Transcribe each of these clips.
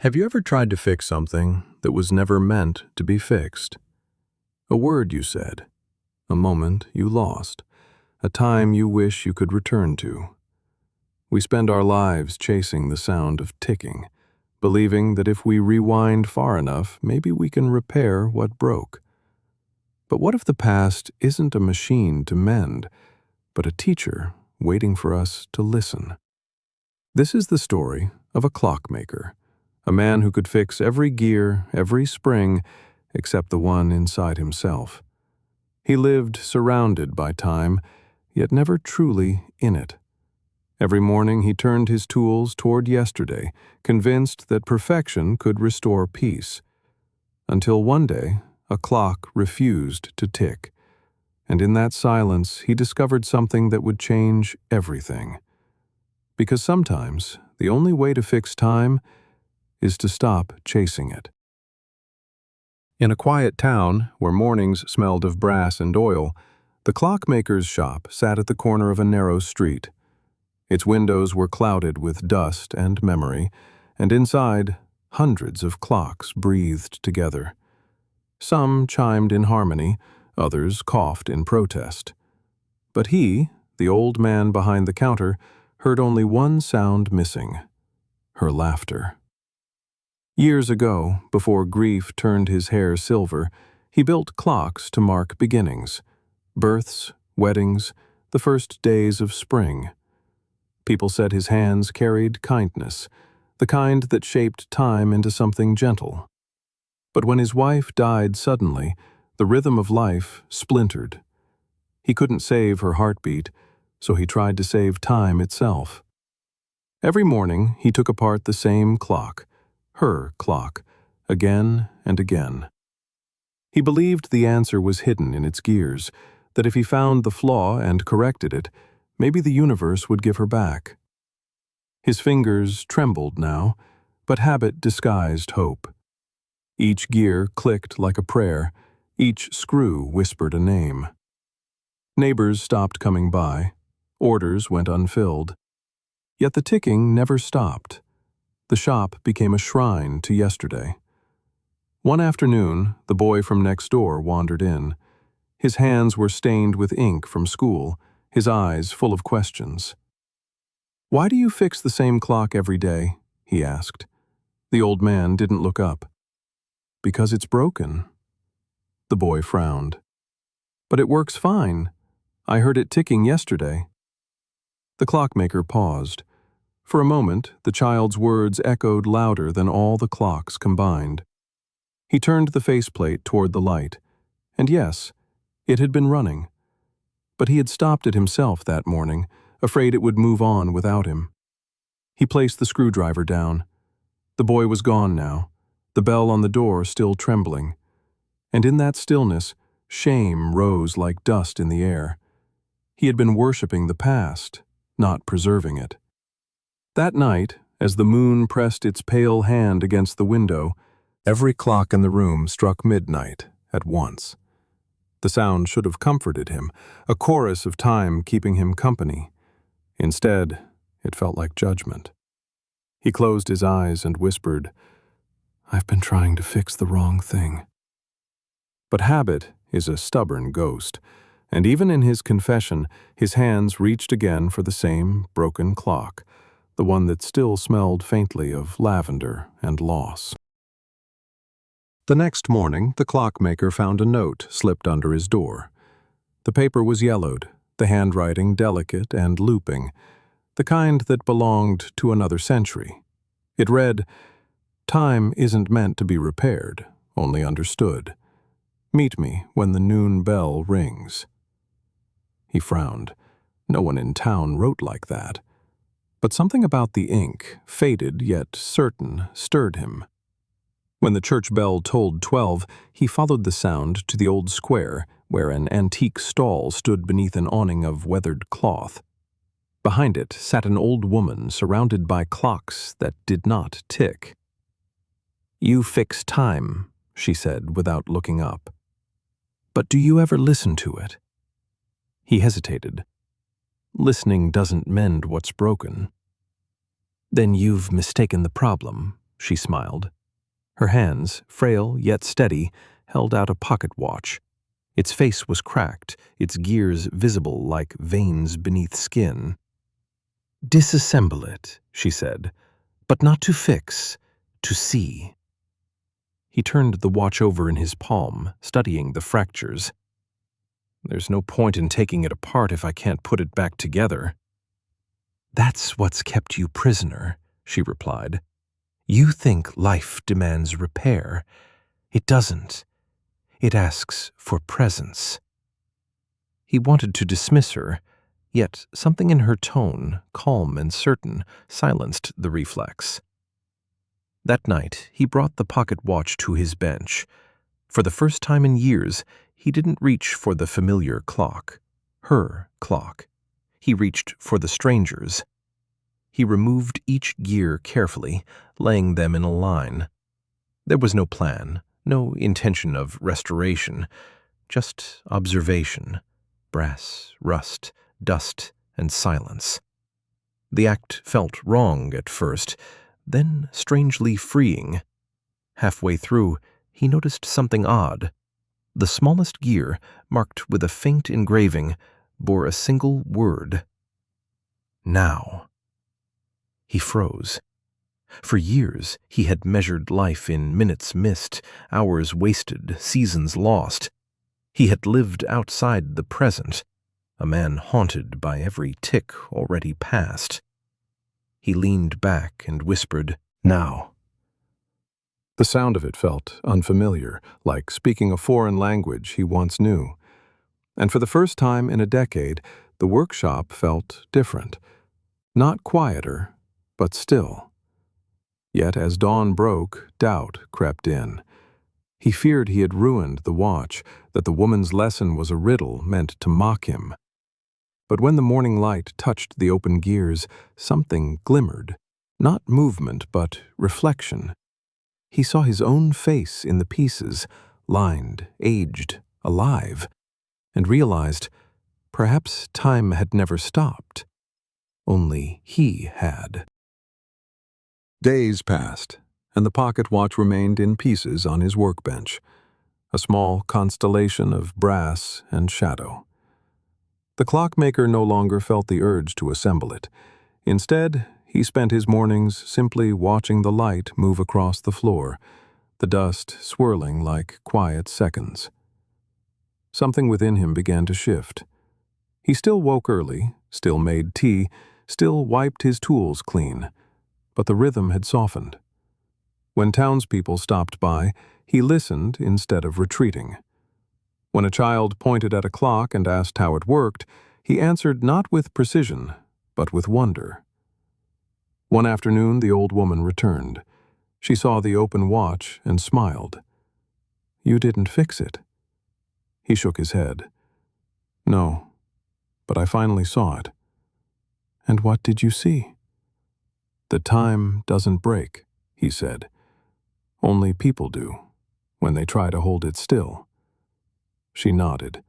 Have you ever tried to fix something that was never meant to be fixed? A word you said, a moment you lost, a time you wish you could return to. We spend our lives chasing the sound of ticking, believing that if we rewind far enough, maybe we can repair what broke. But what if the past isn't a machine to mend, but a teacher waiting for us to listen? This is the story of a clockmaker, a man who could fix every gear, every spring, except the one inside himself. He lived surrounded by time, yet never truly in it. Every morning he turned his tools toward yesterday, convinced that perfection could restore peace. Until one day, a clock refused to tick, and in that silence he discovered something that would change everything. Because sometimes the only way to fix time is to stop chasing it. In a quiet town where mornings smelled of brass and oil, the clockmaker's shop sat at the corner of a narrow street. Its windows were clouded with dust and memory, and inside, hundreds of clocks breathed together. Some chimed in harmony, others coughed in protest. But he, the old man behind the counter, heard only one sound missing: her laughter. Years ago, before grief turned his hair silver, he built clocks to mark beginnings, births, weddings, the first days of spring. People said his hands carried kindness, the kind that shaped time into something gentle. But when his wife died suddenly, the rhythm of life splintered. He couldn't save her heartbeat, so he tried to save time itself. Every morning, he took apart the same clock, her clock, again and again. He believed the answer was hidden in its gears, that if he found the flaw and corrected it, maybe the universe would give her back. His fingers trembled now, but habit disguised hope. Each gear clicked like a prayer, each screw whispered a name. Neighbors stopped coming by, orders went unfilled. Yet the ticking never stopped. The shop became a shrine to yesterday. One afternoon, the boy from next door wandered in. His hands were stained with ink from school, his eyes full of questions. "Why do you fix the same clock every day?" he asked. The old man didn't look up. "Because it's broken." The boy frowned. "But it works fine. I heard it ticking yesterday." The clockmaker paused. For a moment, the child's words echoed louder than all the clocks combined. He turned the faceplate toward the light, and yes, it had been running. But he had stopped it himself that morning, afraid it would move on without him. He placed the screwdriver down. The boy was gone now, the bell on the door still trembling. And in that stillness, shame rose like dust in the air. He had been worshiping the past, not preserving it. That night, as the moon pressed its pale hand against the window, every clock in the room struck midnight at once. The sound should have comforted him, a chorus of time keeping him company. Instead, it felt like judgment. He closed his eyes and whispered, "I've been trying to fix the wrong thing." But habit is a stubborn ghost, and even in his confession, his hands reached again for the same broken clock, the one that still smelled faintly of lavender and loss. The next morning, the clockmaker found a note slipped under his door. The paper was yellowed, the handwriting delicate and looping, the kind that belonged to another century. It read, "Time isn't meant to be repaired, only understood. Meet me when the noon bell rings." He frowned. No one in town wrote like that. But something about the ink, faded yet certain, stirred him. When the church bell tolled 12, he followed the sound to the old square, where an antique stall stood beneath an awning of weathered cloth. Behind it sat an old woman surrounded by clocks that did not tick. "You fix time," she said without looking up. "But do you ever listen to it?" He hesitated. "Listening doesn't mend what's broken." "Then you've mistaken the problem," she smiled. Her hands, frail yet steady, held out a pocket watch. Its face was cracked, its gears visible like veins beneath skin. "Disassemble it," she said, "but not to fix, to see." He turned the watch over in his palm, studying the fractures. "There's no point in taking it apart if I can't put it back together." "That's what's kept you prisoner," she replied. "You think life demands repair. It doesn't. It asks for presence." He wanted to dismiss her, yet something in her tone, calm and certain, silenced the reflex. That night, he brought the pocket watch to his bench. For the first time in years, he didn't reach for the familiar clock, her clock. He reached for the stranger's. He removed each gear carefully, laying them in a line. There was no plan, no intention of restoration, just observation, brass, rust, dust, and silence. The act felt wrong at first, then strangely freeing. Halfway through, he noticed something odd. The smallest gear, marked with a faint engraving, bore a single word. Now. He froze. For years, he had measured life in minutes missed, hours wasted, seasons lost. He had lived outside the present, a man haunted by every tick already past. He leaned back and whispered, "Now." The sound of it felt unfamiliar, like speaking a foreign language he once knew. And for the first time in a decade, the workshop felt different. Not quieter, but still. Yet as dawn broke, doubt crept in. He feared he had ruined the watch, that the woman's lesson was a riddle meant to mock him. But when the morning light touched the open gears, something glimmered. Not movement, but reflection. He saw his own face in the pieces, lined, aged, alive, and realized perhaps time had never stopped. Only he had. Days passed, and the pocket watch remained in pieces on his workbench, a small constellation of brass and shadow. The clockmaker no longer felt the urge to assemble it. Instead, he spent his mornings simply watching the light move across the floor, the dust swirling like quiet seconds. Something within him began to shift. He still woke early, still made tea, still wiped his tools clean, but the rhythm had softened. When townspeople stopped by, he listened instead of retreating. When a child pointed at a clock and asked how it worked, he answered not with precision, but with wonder. One afternoon, the old woman returned. She saw the open watch and smiled. "You didn't fix it." He shook his head. "No, but I finally saw it." "And what did you see?" "The time doesn't break," he said. "Only people do, when they try to hold it still." She nodded.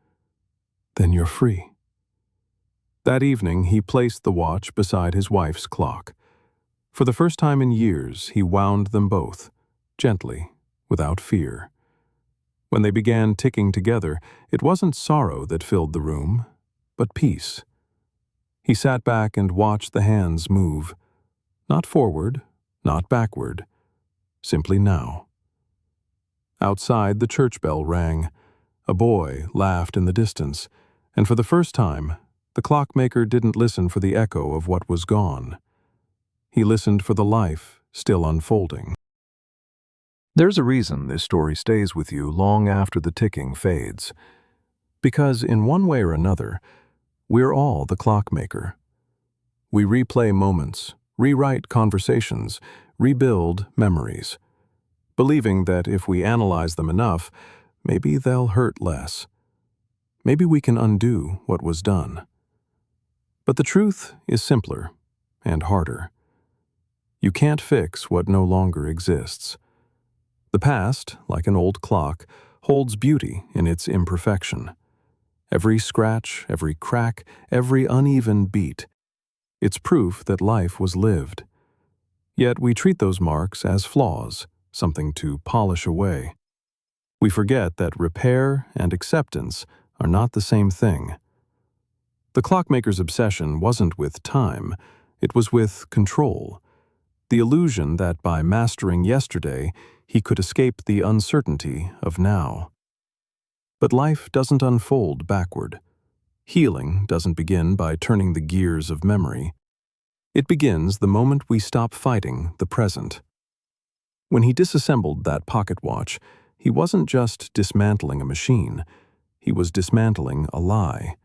"Then you're free." That evening, he placed the watch beside his wife's clock. For the first time in years, he wound them both, gently, without fear. When they began ticking together, it wasn't sorrow that filled the room, but peace. He sat back and watched the hands move, not forward, not backward, simply now. Outside, the church bell rang. A boy laughed in the distance, and for the first time, the clockmaker didn't listen for the echo of what was gone. He listened for the life still unfolding. There's a reason this story stays with you long after the ticking fades. Because in one way or another, we're all the clockmaker. We replay moments, rewrite conversations, rebuild memories, believing that if we analyze them enough, maybe they'll hurt less. Maybe we can undo what was done. But the truth is simpler and harder. You can't fix what no longer exists. The past, like an old clock, holds beauty in its imperfection. Every scratch, every crack, every uneven beat. It's proof that life was lived. Yet we treat those marks as flaws, something to polish away. We forget that repair and acceptance are not the same thing. The clockmaker's obsession wasn't with time, it was with control. The illusion that by mastering yesterday, he could escape the uncertainty of now. But life doesn't unfold backward. Healing doesn't begin by turning the gears of memory. It begins the moment we stop fighting the present. When he disassembled that pocket watch, he wasn't just dismantling a machine, he was dismantling a lie.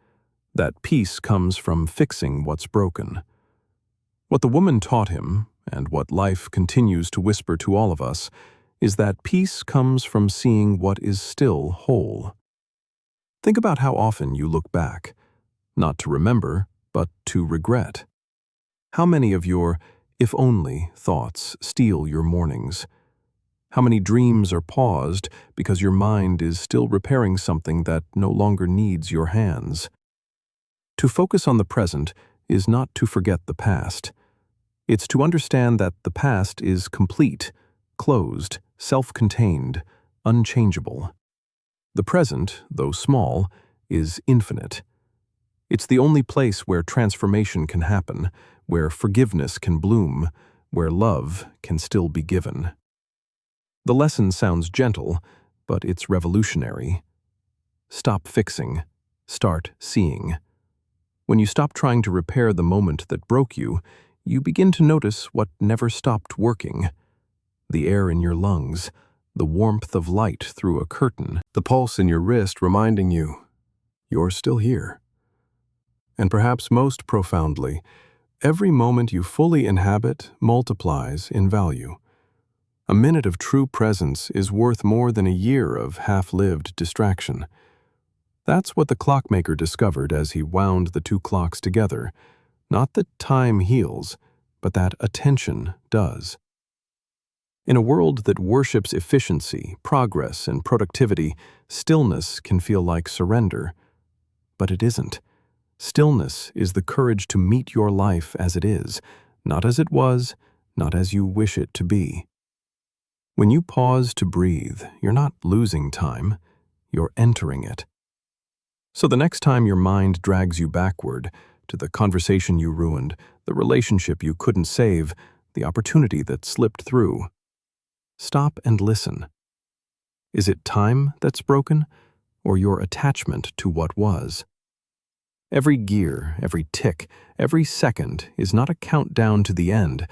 That peace comes from fixing what's broken. What the woman taught him, and what life continues to whisper to all of us, is that peace comes from seeing what is still whole. Think about how often you look back, not to remember, but to regret. How many of your "if only" thoughts steal your mornings? How many dreams are paused because your mind is still repairing something that no longer needs your hands? To focus on the present is not to forget the past. It's to understand that the past is complete, closed, self-contained, unchangeable. The present, though small, is infinite. It's the only place where transformation can happen, where forgiveness can bloom, where love can still be given. The lesson sounds gentle, but it's revolutionary. Stop fixing. Start seeing. When you stop trying to repair the moment that broke you, you begin to notice what never stopped working. The air in your lungs, the warmth of light through a curtain, the pulse in your wrist reminding you, you're still here. And perhaps most profoundly, every moment you fully inhabit multiplies in value. A minute of true presence is worth more than a year of half-lived distraction. That's what the clockmaker discovered as he wound the two clocks together. Not that time heals, but that attention does. In a world that worships efficiency, progress, and productivity, stillness can feel like surrender. But it isn't. Stillness is the courage to meet your life as it is, not as it was, not as you wish it to be. When you pause to breathe, you're not losing time, you're entering it. So the next time your mind drags you backward, to the conversation you ruined, the relationship you couldn't save, the opportunity that slipped through, stop and listen. Is it time that's broken, or your attachment to what was? Every gear, every tick, every second is not a countdown to the end,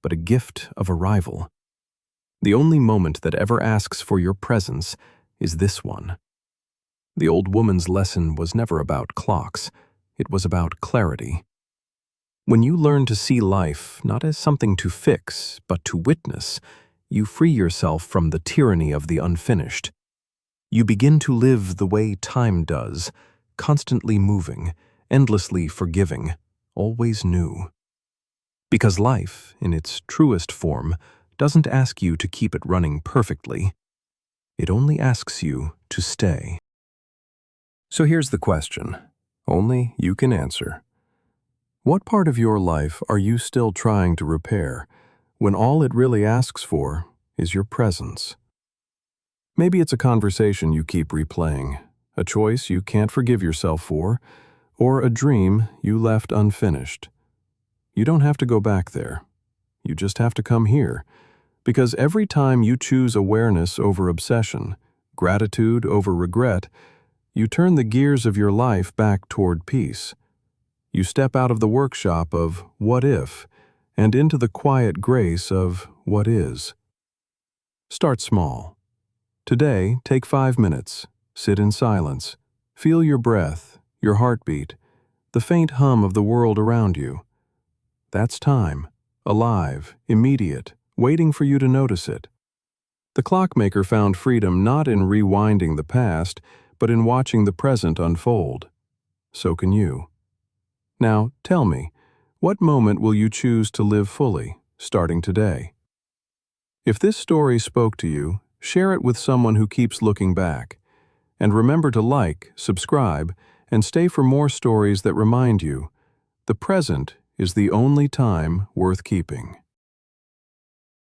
but a gift of arrival. The only moment that ever asks for your presence is this one. The old woman's lesson was never about clocks, it was about clarity. When you learn to see life not as something to fix, but to witness, you free yourself from the tyranny of the unfinished. You begin to live the way time does, constantly moving, endlessly forgiving, always new. Because life, in its truest form, doesn't ask you to keep it running perfectly. It only asks you to stay. So here's the question, only you can answer. What part of your life are you still trying to repair when all it really asks for is your presence? Maybe it's a conversation you keep replaying, a choice you can't forgive yourself for, or a dream you left unfinished. You don't have to go back there. You just have to come here. Because every time you choose awareness over obsession, gratitude over regret, you turn the gears of your life back toward peace. You step out of the workshop of what if and into the quiet grace of what is. Start small. Today, take 5 minutes. Sit in silence. Feel your breath, your heartbeat, the faint hum of the world around you. That's time, alive, immediate, waiting for you to notice it. The clockmaker found freedom not in rewinding the past, but in watching the present unfold. So can you. Now, tell me, what moment will you choose to live fully, starting today? If this story spoke to you, share it with someone who keeps looking back. And remember to like, subscribe, and stay for more stories that remind you, the present is the only time worth keeping.